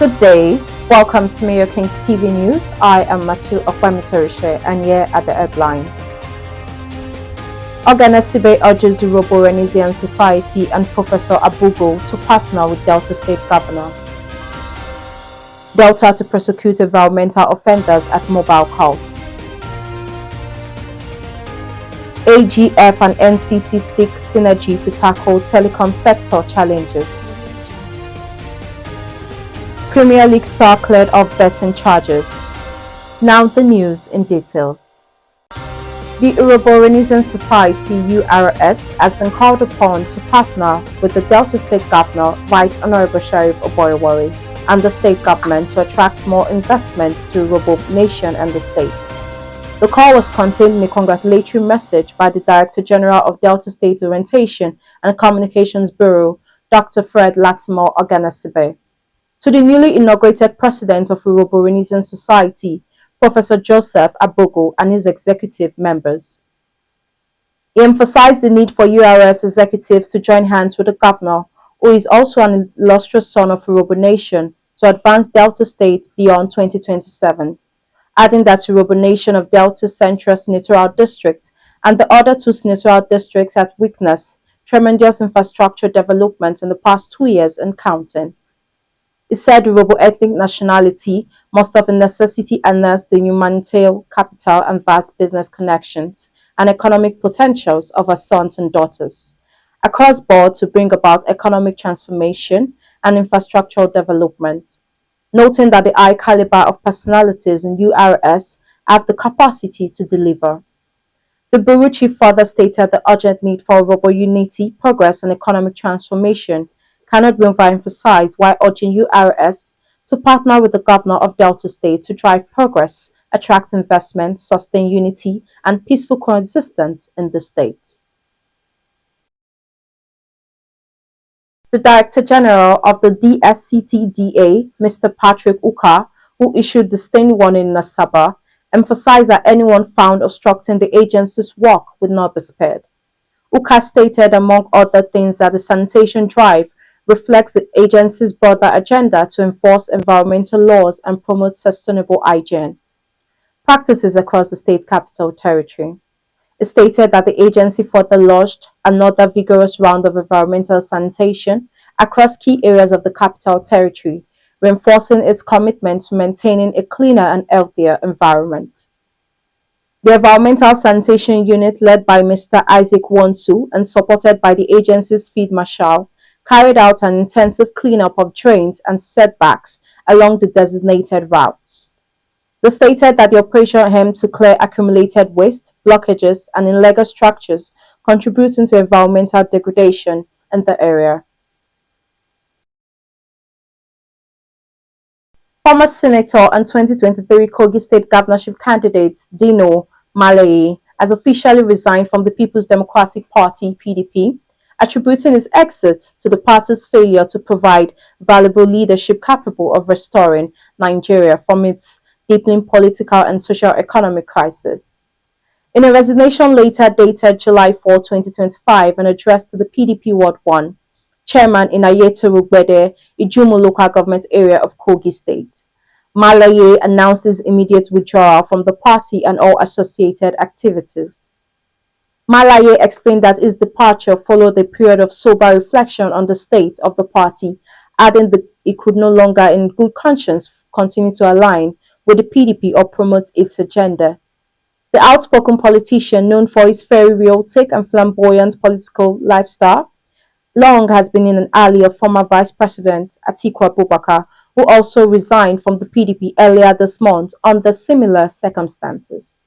Good day. Welcome to Mayor King's TV News. I am Matu Okwamitorishe and here are the headlines. Oghenesivbe urges Urhobo Renaissance Society and Professor Abugu to partner with Delta State Governor. Delta to prosecute environmental offenders at mobile cult. AGF and NCC seek synergy to tackle telecom sector challenges. Premier League star cleared of betting charges. Now the news in details. The Urhobo Renaissance Society (URS) has been called upon to partner with the Delta State Governor, Right Honorable Sheriff Oborevwori, and the state government to attract more investments to Urhobo Nation and the state. The call was contained in a congratulatory message by the Director General of Delta State Orientation and Communications Bureau, Dr. Fred Latimore Oghenesivbe, to the newly inaugurated President of Urhobo Renaissance Society, Prof Joseph Abugu, and his executive members. He emphasized the need for URS executives to join hands with the Governor, who is also an illustrious son of Urhobo Nation, to advance Delta State beyond 2027, adding that Urhobo Nation of Delta Central Senatorial District and the other two senatorial districts have witnessed tremendous infrastructure development in the past 2 years and counting. He said Urhobo ethnic nationality must of necessity harness the humanitarian capital and vast business connections and economic potentials of our sons and daughters across board to bring about economic transformation and infrastructural development, noting that the high caliber of personalities in URS have the capacity to deliver. The Bureau Chief further stated the urgent need for Urhobo unity, progress, and economic transformation cannot be overemphasized while urging URS to partner with the Governor of Delta State to drive progress, attract investment, sustain unity, and peaceful coexistence in the state. The Director General of the DSCTDA, Mr. Patrick Uka, who issued the stain warning in Asaba, emphasized that anyone found obstructing the agency's work would not be spared. Uka stated, among other things, that the sanitation drive reflects the agency's broader agenda to enforce environmental laws and promote sustainable hygiene practices across the state capital territory. It stated that the agency further launched another vigorous round of environmental sanitation across key areas of the capital territory, reinforcing its commitment to maintaining a cleaner and healthier environment. The Environmental Sanitation Unit, led by Mr. Isaac Wonsu and supported by the agency's Field Marshal, carried out an intensive cleanup of drains and setbacks along the designated routes. They stated that the operation aimed to clear accumulated waste, blockages, and illegal structures contributing to environmental degradation in the area. Former Senator and 2023 Kogi State Governorship candidate Dino Malaye has officially resigned from the People's Democratic Party (PDP), attributing his exit to the party's failure to provide valuable leadership capable of restoring Nigeria from its deepening political and socio-economic crisis. In a resignation letter dated July 4, 2025, and addressed to the PDP Ward 1, Chairman Inaugurated Ijumu local government area of Kogi State, Malaye announced his immediate withdrawal from the party and all associated activities. Malaye explained that his departure followed a period of sober reflection on the state of the party, adding that he could no longer in good conscience continue to align with the PDP or promote its agenda. The outspoken politician, known for his very realistic and flamboyant political lifestyle, long has been an ally of former Vice President Atiku Abubakar, who also resigned from the PDP earlier this month under similar circumstances.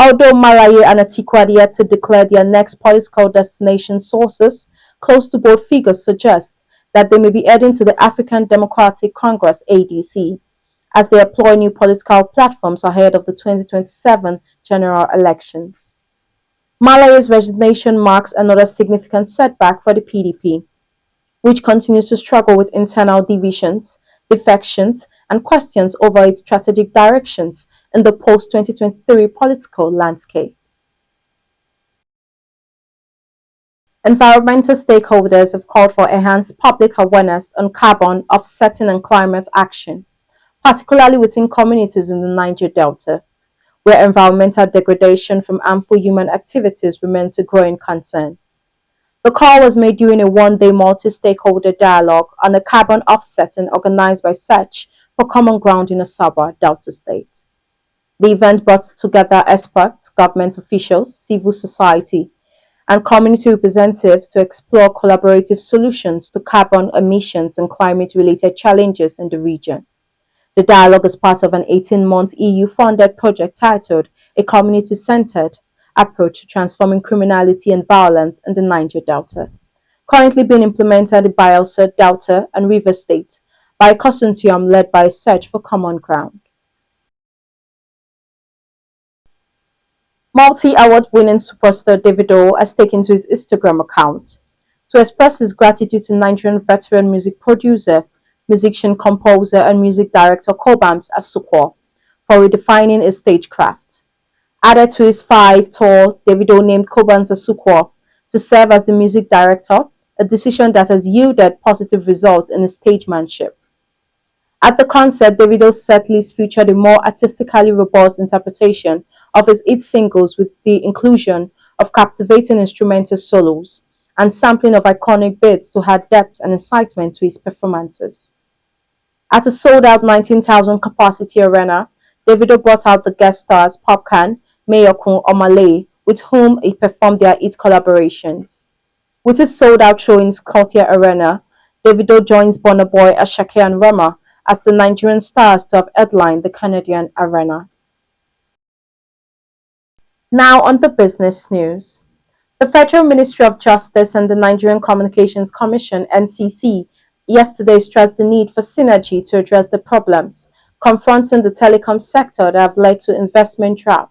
Although Malaye and Atiku had yet to declare their next political destination, sources close to both figures suggest that they may be heading to the African Democratic Congress (ADC) as they employ new political platforms ahead of the 2027 general elections. Malaye's resignation marks another significant setback for the PDP, which continues to struggle with internal divisions, defections, and questions over its strategic directions in the post-2023 political landscape. Environmental stakeholders have called for enhanced public awareness on carbon offsetting and climate action, particularly within communities in the Niger Delta, where environmental degradation from harmful human activities remains a growing concern. The call was made during a one-day multi-stakeholder dialogue on the carbon offsetting organized by Search for Common Ground in Asaba, Delta State. The event brought together experts, government officials, civil society, and community representatives to explore collaborative solutions to carbon emissions and climate-related challenges in the region. The dialogue is part of an 18-month EU-funded project titled A Community-Centered Approach to Transforming Criminality and Violence in the Niger Delta, currently being implemented in Bayelsa, Delta, and Rivers State by a consortium led by Search for Common Ground. Multi-award winning superstar Davido has taken to his Instagram account to express his gratitude to Nigerian veteran music producer, musician, composer, and music director Cobhams Asukwo for redefining his stagecraft. Added to his 5 tour, Davido named Cobhams Asukwo to serve as the music director, a decision that has yielded positive results in his stagemanship. At the concert, Davido's setlist featured a more artistically robust interpretation of his hit singles with the inclusion of captivating instrumental solos and sampling of iconic beats to add depth and excitement to his performances. At a sold-out 19,000 capacity arena, Davido brought out the guest stars Popcan, Mayokun Omale, with whom he performed their hit collaborations. With his sold-out show in Scotia Arena, Davido joins Burna Boy, Asake and Rema as the Nigerian stars to have headlined the Canadian arena. Now on the business news. The Federal Ministry of Justice and the Nigerian Communications Commission (NCC) yesterday stressed the need for synergy to address the problems confronting the telecom sector that have led to investment drought.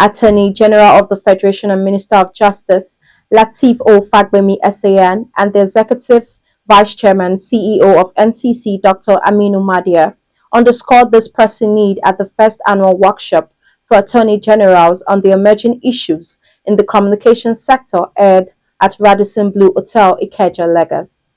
Attorney General of the Federation and Minister of Justice, Lateef O. Fagbemi SAN, and the Executive Vice Chairman CEO of NCC, Dr. Aminu Madia, underscored this pressing need at the first annual workshop for Attorney Generals on the emerging issues in the communications sector held at Radisson Blu Hotel, Ikeja, Lagos.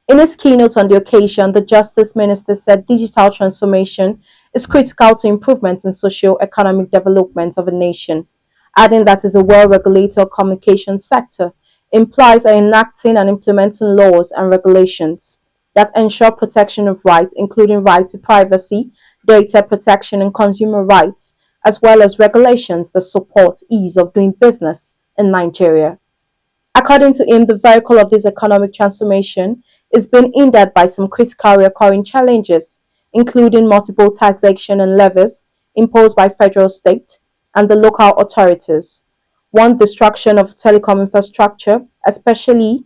In his keynote on the occasion, the Justice Minister said digital transformation is critical to improvement in socio-economic development of a nation, adding that is a well-regulated communication sector implies enacting and implementing laws and regulations that ensure protection of rights, including right to privacy, data protection, and consumer rights, as well as regulations that support ease of doing business in Nigeria. According to him, the vehicle of this economic transformation is being hindered by some critical recurring challenges, including multiple taxation and levies imposed by federal, state, and the local authorities. One, destruction of telecom infrastructure, especially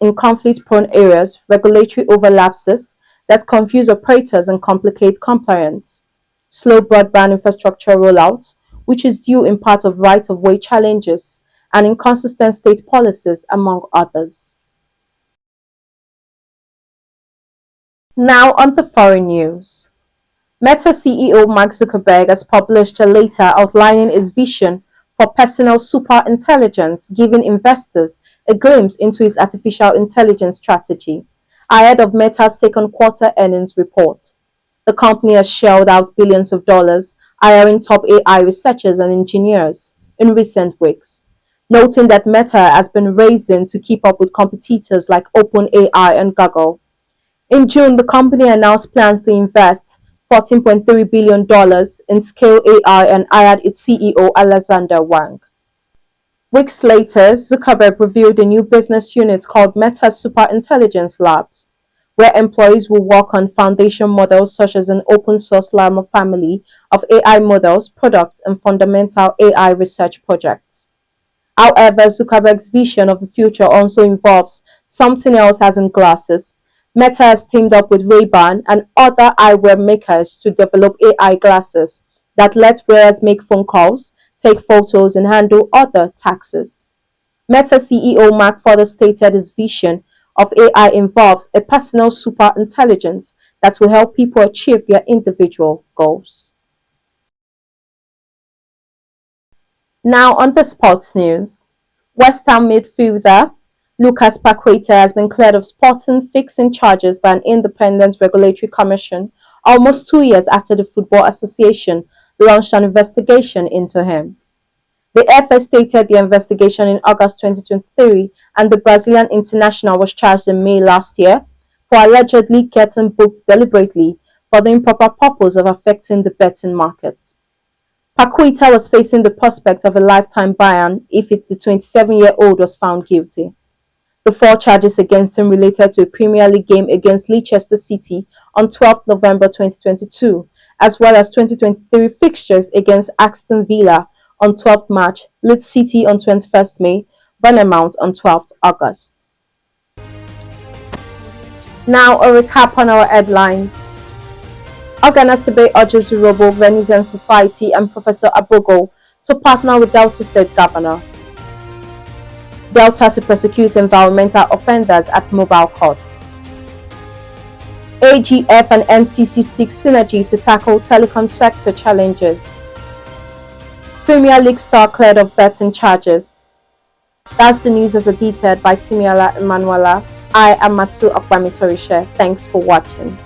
in conflict-prone areas, regulatory overlapses that confuse operators and complicate compliance, slow broadband infrastructure rollout, which is due in part of right-of-way challenges, and inconsistent state policies, among others. Now on to foreign news. Meta CEO Mark Zuckerberg has published a letter outlining his vision for personal superintelligence, giving investors a glimpse into his artificial intelligence strategy ahead of Meta's second quarter earnings report. The company has shelled out billions of dollars hiring top AI researchers and engineers in recent weeks, noting that Meta has been racing to keep up with competitors like OpenAI and Google. In June, the company announced plans to invest $14.3 billion in Scale AI and hired its CEO Alexander Wang. Weeks later, Zuckerberg revealed a new business unit called Meta Superintelligence Labs, where employees will work on foundation models such as an open source Llama family of AI models, products, and fundamental AI research projects. However, Zuckerberg's vision of the future also involves something else as in glasses. Meta has teamed up with Ray-Ban and other eyewear makers to develop AI glasses that let wearers make phone calls, take photos, and handle other tasks. Meta CEO Mark further stated his vision of AI involves a personal super intelligence that will help people achieve their individual goals. Now on the sports news. West Ham midfielder Lucas Paqueta has been cleared of sporting fixing charges by an independent regulatory commission almost 2 years after the Football Association launched an investigation into him. The FA stated the investigation in August 2023 and the Brazilian international was charged in May last year for allegedly getting booked deliberately for the improper purpose of affecting the betting market. Paqueta was facing the prospect of a lifetime ban if the 27-year-old was found guilty. The four charges against him related to a Premier League game against Leicester City on 12 November 2022, as well as 2023 fixtures against Aston Villa on 12 March, Leeds City on 21st May, Bournemouth on 12th August. Now a recap on our headlines. Oghenesivbe urges Urhobo Renaissance Society and Professor Abugu to partner with Delta State Governor. Delta to prosecute environmental offenders at mobile court. AGF and NCC seek synergy to tackle telecom sector challenges. Premier League star cleared of betting charges. That's the news as edited by Timiola Emanuela. I am Matsu Okbamitorishe. Thanks for watching.